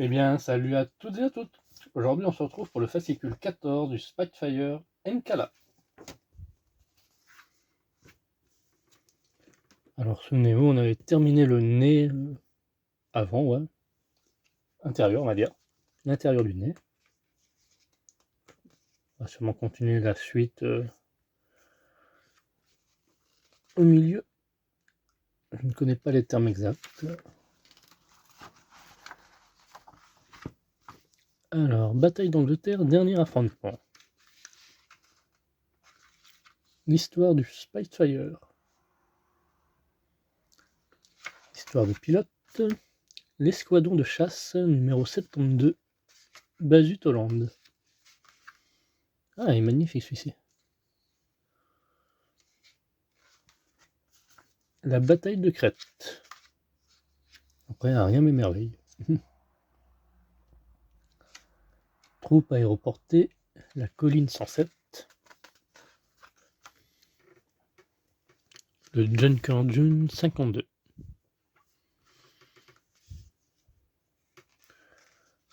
Eh bien, salut à toutes et à toutes. Aujourd'hui, on se retrouve pour le fascicule 14 du Spitfire Nkala. Alors, souvenez-vous, on avait terminé le nez avant, ouais. Intérieur, on va dire. L'intérieur du nez. On va sûrement continuer la suite au milieu. Je ne connais pas les termes exacts. Alors, bataille d'Angleterre, dernier affrontement. L'histoire du Spitfire. Histoire de pilote. L'escadron de chasse numéro 72, Bazut Hollande. Ah, il est magnifique celui-ci. La bataille de Crète. Après, rien m'émerveille. Troupe aéroportée, la colline 107. Le Junker June 52.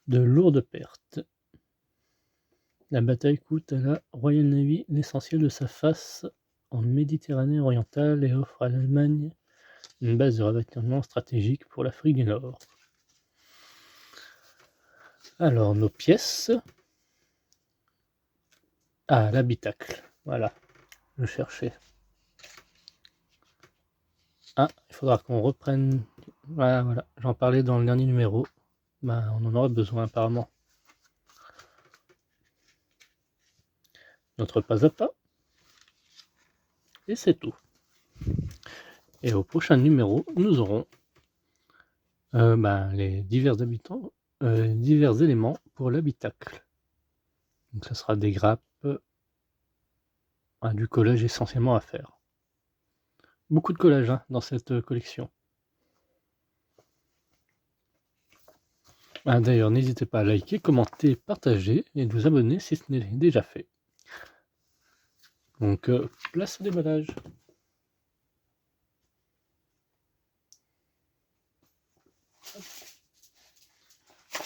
De lourdes pertes. La bataille coûte à la Royal Navy l'essentiel de sa face en Méditerranée orientale et offre à l'Allemagne une base de ravitaillement stratégique pour l'Afrique du Nord. Alors, nos pièces. Ah, l'habitacle. Voilà, je cherchais. Ah, il faudra qu'on reprenne. Voilà, j'en parlais dans le dernier numéro. Bah, on en aura besoin apparemment. Notre pas à pas. Et c'est tout. Et au prochain numéro, nous aurons les divers habitants, divers éléments pour l'habitacle. Donc ça sera des grappes, du collage essentiellement à faire. Beaucoup de collage dans cette collection. D'ailleurs, n'hésitez pas à liker, commenter, partager et vous abonner si ce n'est déjà fait. Donc, place au déballage.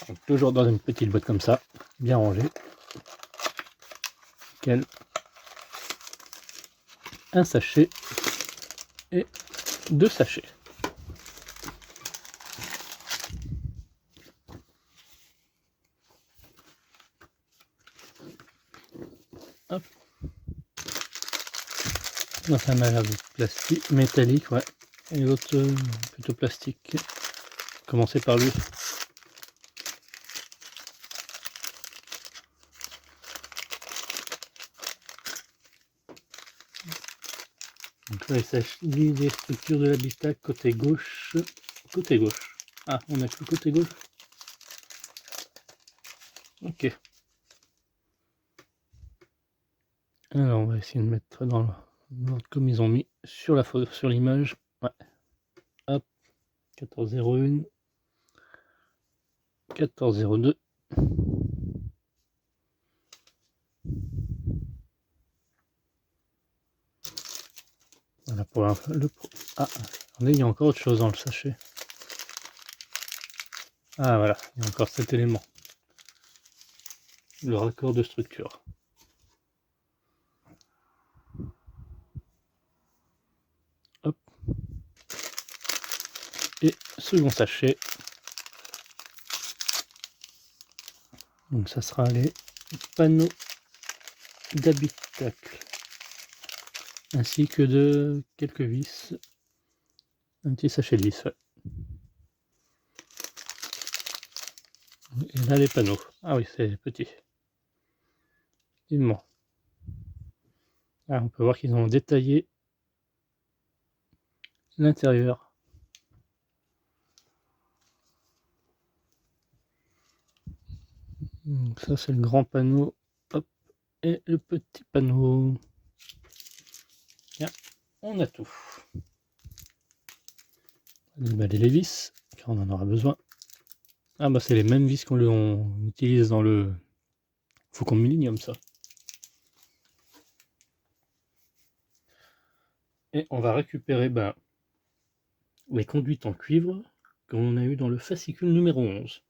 Donc, toujours dans une petite boîte comme ça, bien rangée. Nickel. Un sachet et 2 sachets. Hop. Donc un mal plastique, métallique, ouais. Et l'autre plutôt plastique. Commencer par lui. Donc là, il s'agit des structures de l'habitacle côté gauche. Côté gauche. Ah, on a que le côté gauche. Ok. Alors on va essayer de mettre dans l'ordre comme ils ont mis sur la photo, sur l'image. Ouais. Hop. 1401. 1402. Voilà pour le pro. Ah, attendez, il y a encore autre chose dans le sachet. Ah voilà, il y a encore cet élément. Le raccord de structure. Hop. Et second sachet. Donc ça sera les panneaux d'habitacle. Ainsi que de quelques vis. Un petit sachet de vis, ouais. Et là les panneaux. Ah oui, c'est petit. Effectivement. Ah, on peut voir qu'ils ont détaillé l'intérieur. Donc ça c'est le grand panneau. Hop. Et le petit panneau. Bien, on a tout. On va déballer les vis, car on en aura besoin. Ah bah c'est les mêmes vis qu'on utilise dans le Faucon Millenium, ça. Et on va récupérer les conduites en cuivre qu'on a eu dans le fascicule numéro 11.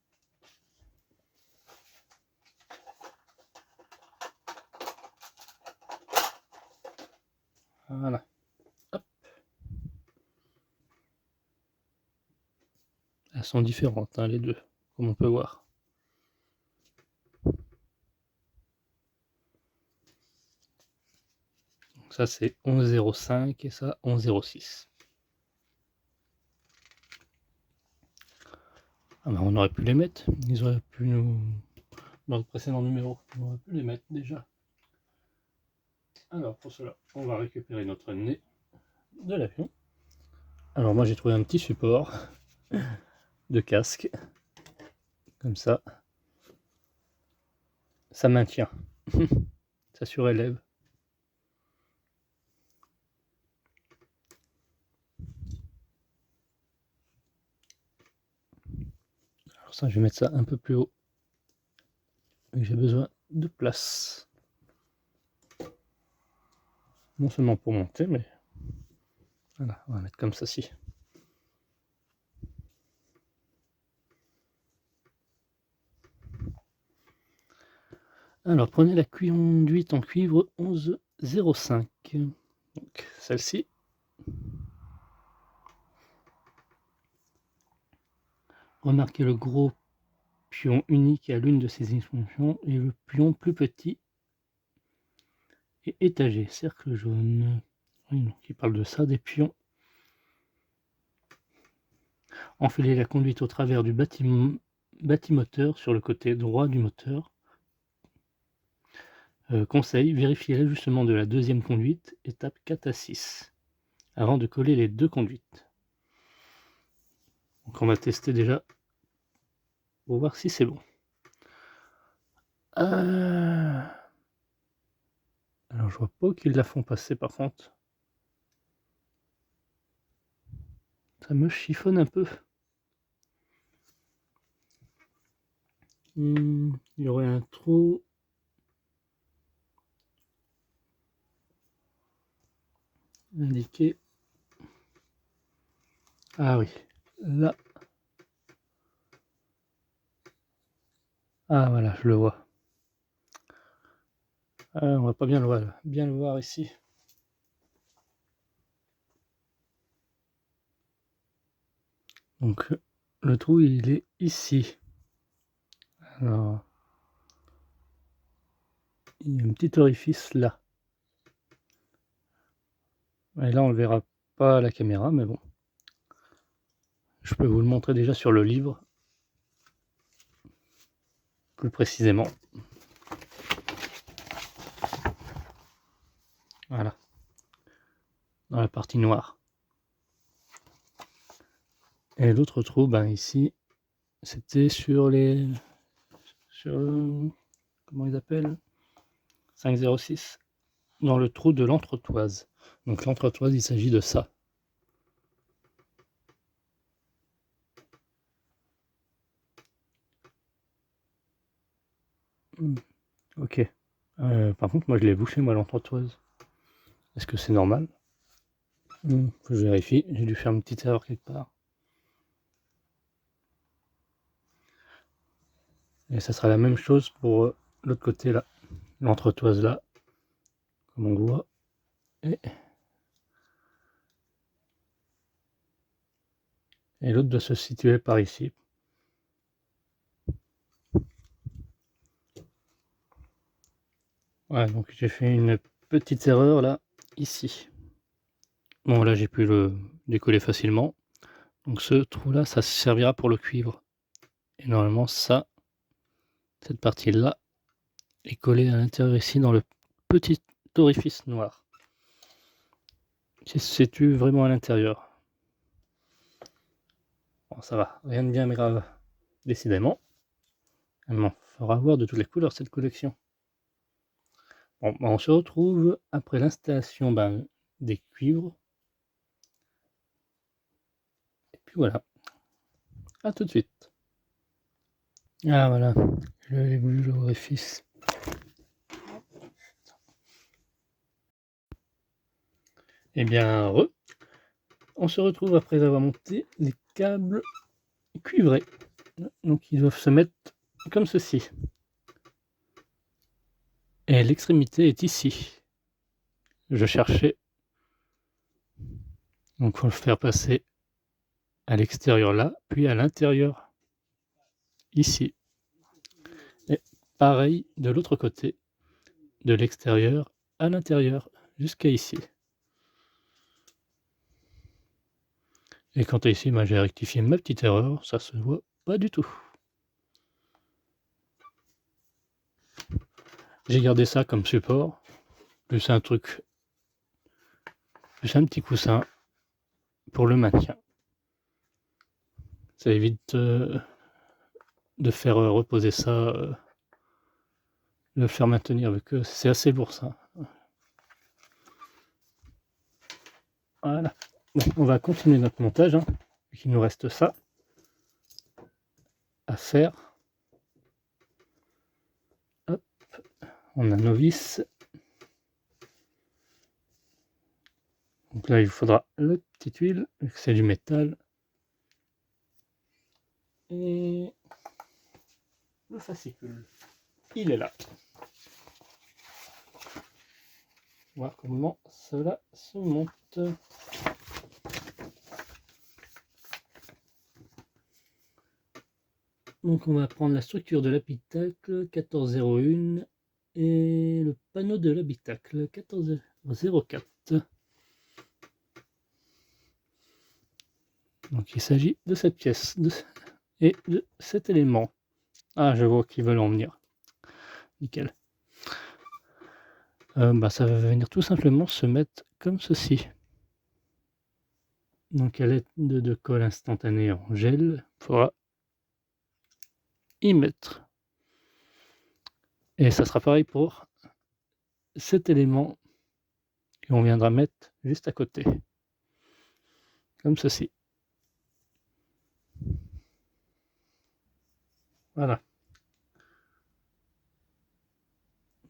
Voilà. Hop. Elles sont différentes, hein, les deux, comme on peut voir. Donc ça c'est 11,05 et ça 11,06. Ah bah on aurait pu les mettre, ils auraient pu nous... Dans le précédent numéro, on aurait pu les mettre déjà. Alors pour cela, on va récupérer notre nez de l'avion. Alors moi j'ai trouvé un petit support de casque, comme ça maintient, ça surélève. Alors ça je vais mettre ça un peu plus haut, j'ai besoin de place. Non seulement pour monter, mais voilà, on va mettre comme ceci. Alors prenez la conduite en cuivre 11,05, donc celle-ci. Remarquez le gros pion unique à l'une de ces extensions et le pion plus petit et étagé, cercle jaune. Oui, donc il parle de ça, des pions. Enfilez la conduite au travers du bâtimoteur sur le côté droit du moteur. Conseil, vérifiez l'ajustement de la deuxième conduite, étape 4 à 6, avant de coller les deux conduites. Donc on va tester déjà pour voir si c'est bon. Alors je vois pas qu'ils la font passer par contre. Ça me chiffonne un peu. Il y aurait un trou. Indiqué. Ah oui, là. Ah voilà, je le vois. On va pas bien le voir ici. Donc le trou il est ici. Alors il y a un petit orifice là. Et là on le verra pas à la caméra, mais bon. Je peux vous le montrer déjà sur le livre. Plus précisément. Voilà. Dans la partie noire. Et l'autre trou, ben ici, c'était sur les... comment ils appellent 506. Dans le trou de l'entretoise. Donc l'entretoise, il s'agit de ça. Ok. Par contre, moi je l'ai bouché, moi, l'entretoise. Est-ce que c'est normal? Faut que je vérifie. J'ai dû faire une petite erreur quelque part. Et ça sera la même chose pour l'autre côté là. L'entretoise là. Comme on le voit. Et l'autre doit se situer par ici. Voilà, donc j'ai fait une petite erreur là, ici. Bon là j'ai pu le décoller facilement. Donc ce trou là, ça servira pour le cuivre. Et normalement ça, cette partie là, est collée à l'intérieur ici dans le petit orifice noir. Qui se situe vraiment à l'intérieur. Bon ça va, rien de bien grave, décidément. Elle m'en fera voir de toutes les couleurs cette collection. Bon, on se retrouve après l'installation des cuivres. Et puis voilà. A tout de suite. Ah voilà, je l'ai vu l'orifice. Eh bien, on se retrouve après avoir monté les câbles cuivrés. Donc ils doivent se mettre comme ceci. Et l'extrémité est ici. Je cherchais Donc il faut le faire passer à l'extérieur là, puis à l'intérieur ici. Et pareil de l'autre côté, de l'extérieur à l'intérieur, jusqu'à ici. Et quant à ici, j'ai rectifié ma petite erreur, ça se voit pas du tout. J'ai gardé ça comme support, plus un truc, plus un petit coussin pour le maintien. Ça évite de faire reposer ça, de le faire maintenir, vu que c'est assez lourd ça. Voilà. Bon, on va continuer notre montage, hein, il nous reste ça à faire. Hop, on a nos vis. Donc là, il faudra la petite huile, vu que c'est du métal. Et le fascicule, il est là. Voir comment cela se monte. Donc on va prendre la structure de l'habitacle 1401 et le panneau de l'habitacle 1404. Donc il s'agit de cette pièce et de cet élément. Ah, je vois qu'ils veulent en venir. Nickel. Ça va venir tout simplement se mettre comme ceci. Donc à l'aide de colle instantanée en gel, il faudra y mettre. Et ça sera pareil pour cet élément qu'on viendra mettre juste à côté. Comme ceci. Voilà.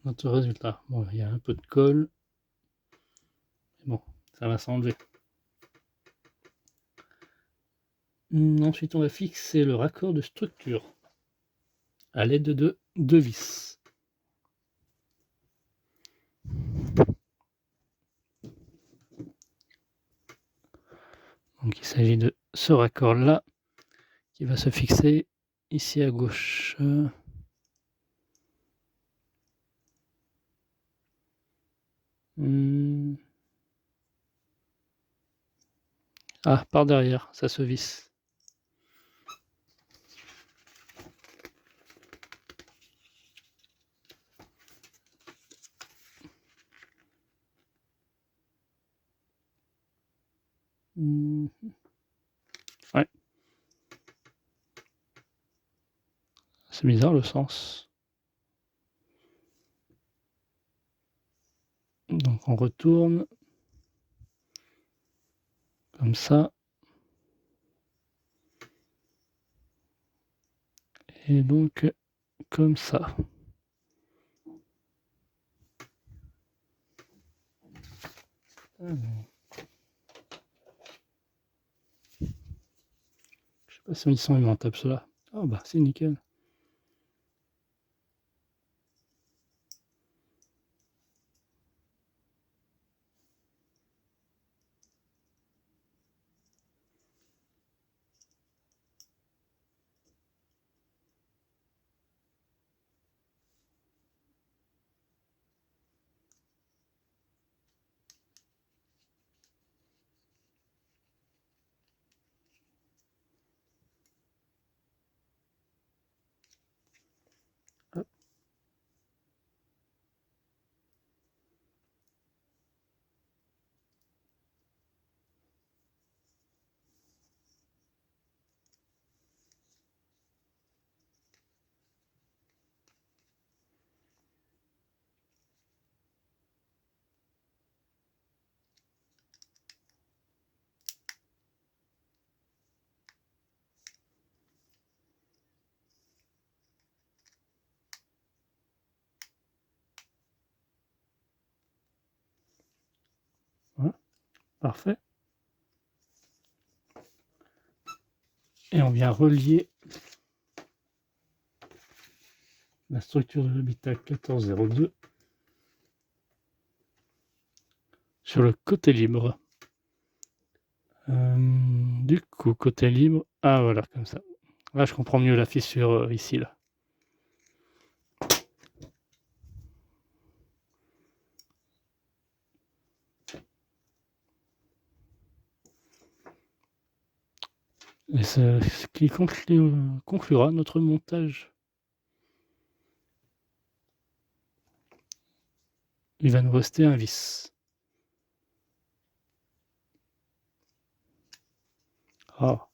Notre résultat. Bon, il y a un peu de colle. Mais bon, ça va s'enlever. Ensuite, on va fixer le raccord de structure à l'aide de deux vis. Donc il s'agit de ce raccord là qui va se fixer ici à gauche. Ah, par derrière, ça se visse. Ouais. C'est bizarre le sens. Donc on retourne comme ça. Et donc comme ça. Je sais pas si ils sont aimantables ceux-là. Ah bah c'est nickel. Hop. Voilà. Parfait. Et on vient relier la structure de l'habitacle 1402 sur le côté libre Du coup, côté libre, ah voilà, comme ça. Là, je comprends mieux la fissure ici, là. Et c'est ce qui conclura notre montage. Il va nous rester un vis. Ah.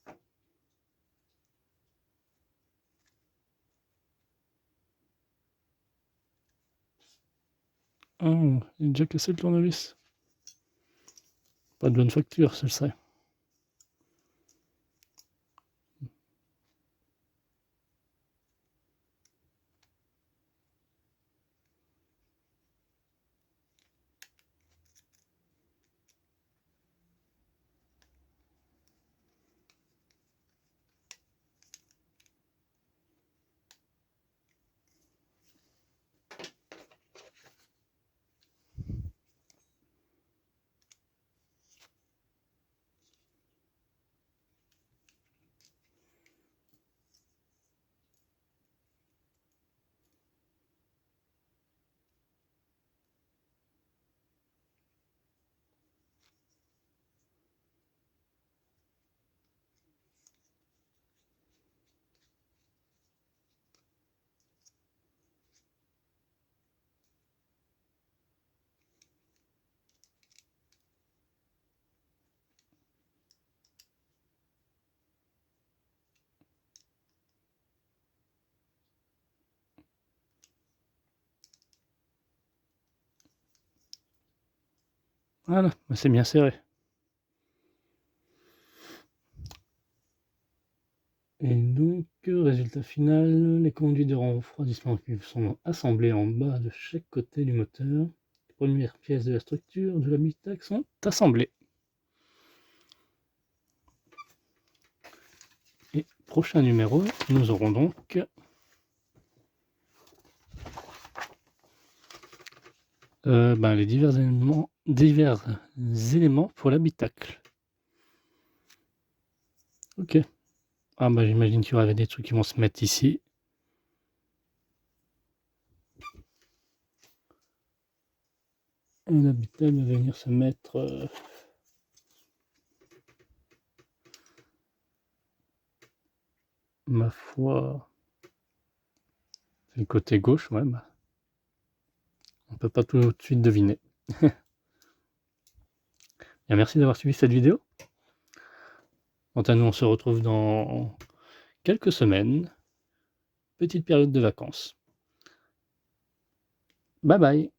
Oh, il a déjà cassé le tournevis. Pas de bonne facture, ce serait. Voilà, c'est bien serré. Et donc, résultat final, les conduits de refroidissement cuivre sont assemblés en bas de chaque côté du moteur. Les premières pièces de la structure de l'habitacle sont assemblées. Et prochain numéro, nous aurons donc les divers éléments pour l'habitacle. Ok. Ah bah j'imagine qu'il y aura des trucs qui vont se mettre ici. Et l'habitacle va venir se mettre ma foi, c'est le côté gauche, ouais, bah, on peut pas tout de suite deviner. Bien, merci d'avoir suivi cette vidéo. Quant à nous, on se retrouve dans quelques semaines. Petite période de vacances. Bye bye.